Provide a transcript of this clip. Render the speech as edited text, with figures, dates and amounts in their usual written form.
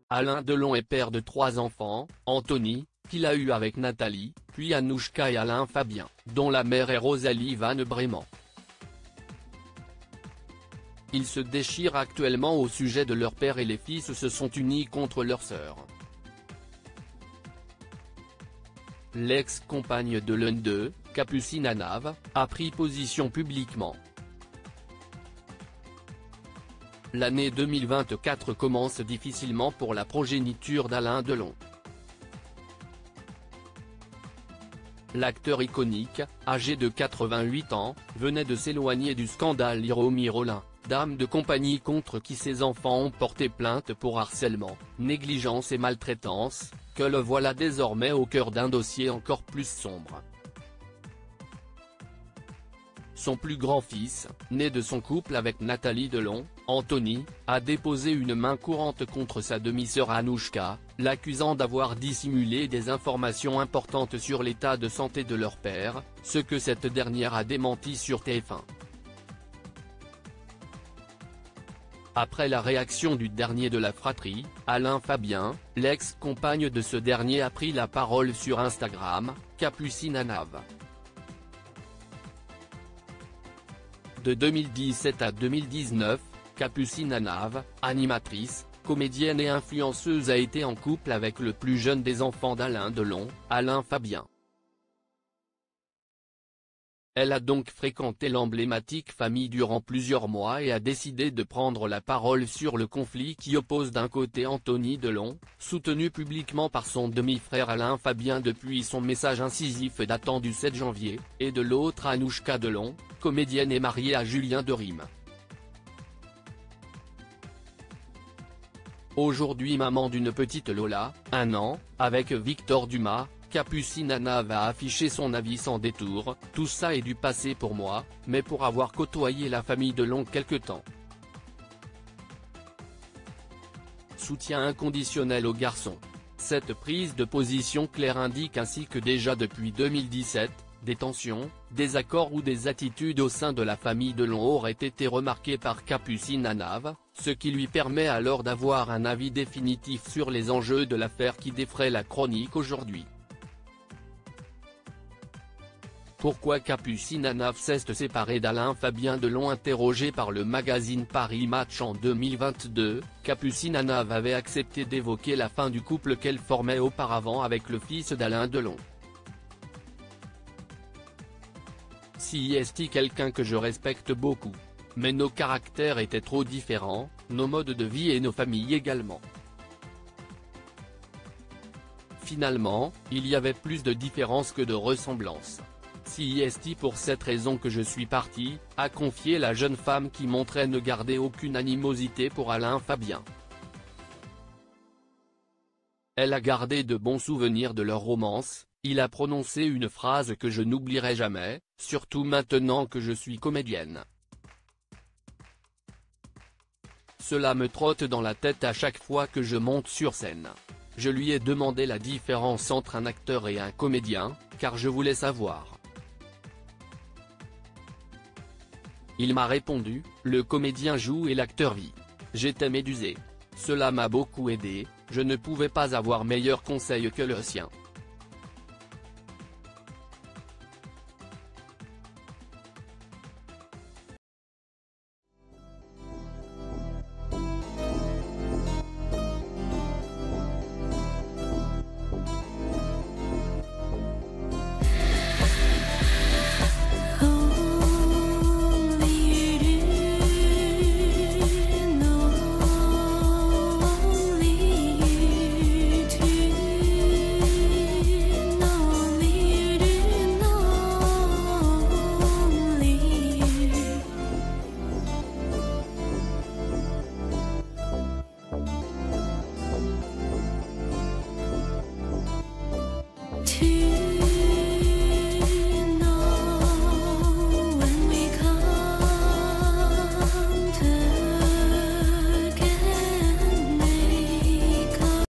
Alain Delon est père de 3 enfants, Anthony, qu'il a eu avec Nathalie, puis Anouchka et Alain Fabien, dont la mère est Rosalie Van Breeman. Ils se déchirent actuellement au sujet de leur père et les fils se sont unis contre leur sœur. L'ex-compagne de l'un d'eux, Capucine Anave, a pris position publiquement. L'année 2024 commence difficilement pour la progéniture d'Alain Delon. L'acteur iconique, âgé de 88 ans, venait de s'éloigner du scandale Hiromi Rollin, dame de compagnie contre qui ses enfants ont porté plainte pour harcèlement, négligence et maltraitance, que le voilà désormais au cœur d'un dossier encore plus sombre. Son plus grand fils, né de son couple avec Nathalie Delon, Anthony, a déposé une main courante contre sa demi-sœur Anouchka, l'accusant d'avoir dissimulé des informations importantes sur l'état de santé de leur père, ce que cette dernière a démenti sur TF1. Après la réaction du dernier de la fratrie, Alain Fabien, l'ex-compagne de ce dernier a pris la parole sur Instagram, Capucine Anave. De 2017 à 2019, Capucine Anave, animatrice, comédienne et influenceuse a été en couple avec le plus jeune des enfants d'Alain Delon, Alain Fabien. Elle a donc fréquenté l'emblématique famille durant plusieurs mois et a décidé de prendre la parole sur le conflit qui oppose d'un côté Anthony Delon, soutenu publiquement par son demi-frère Alain Fabien depuis son message incisif datant du 7 janvier, et de l'autre Anouchka Delon, comédienne et mariée à Julien Derim. Aujourd'hui maman d'une petite Lola, 1 an, avec Victor Dumas, Capucine Anave a affiché son avis sans détour, tout ça est du passé pour moi, mais pour avoir côtoyé la famille Delon quelque temps. Soutien inconditionnel aux garçons. Cette prise de position claire indique ainsi que déjà depuis 2017, des tensions, des accords ou des attitudes au sein de la famille Delon auraient été remarquées par Capucine Anave, ce qui lui permet alors d'avoir un avis définitif sur les enjeux de l'affaire qui défraie la chronique aujourd'hui. Pourquoi Capucine Anave s'est séparée d'Alain Fabien Delon? Interrogée par le magazine Paris Match en 2022, Capucine Anave avait accepté d'évoquer la fin du couple qu'elle formait auparavant avec le fils d'Alain Delon. Si est quelqu'un que je respecte beaucoup. Mais nos caractères étaient trop différents, nos modes de vie et nos familles également. Finalement, il y avait plus de différences que de ressemblances. Si est pour cette raison que je suis parti, a confié la jeune femme qui montrait ne garder aucune animosité pour Alain Fabien. Elle a gardé de bons souvenirs de leur romance, il a prononcé une phrase que je n'oublierai jamais, surtout maintenant que je suis comédienne. Cela me trotte dans la tête à chaque fois que je monte sur scène. Je lui ai demandé la différence entre un acteur et un comédien, car je voulais savoir. Il m'a répondu, le comédien joue et l'acteur vit. J'étais médusé. Cela m'a beaucoup aidé, je ne pouvais pas avoir meilleur conseil que le sien. To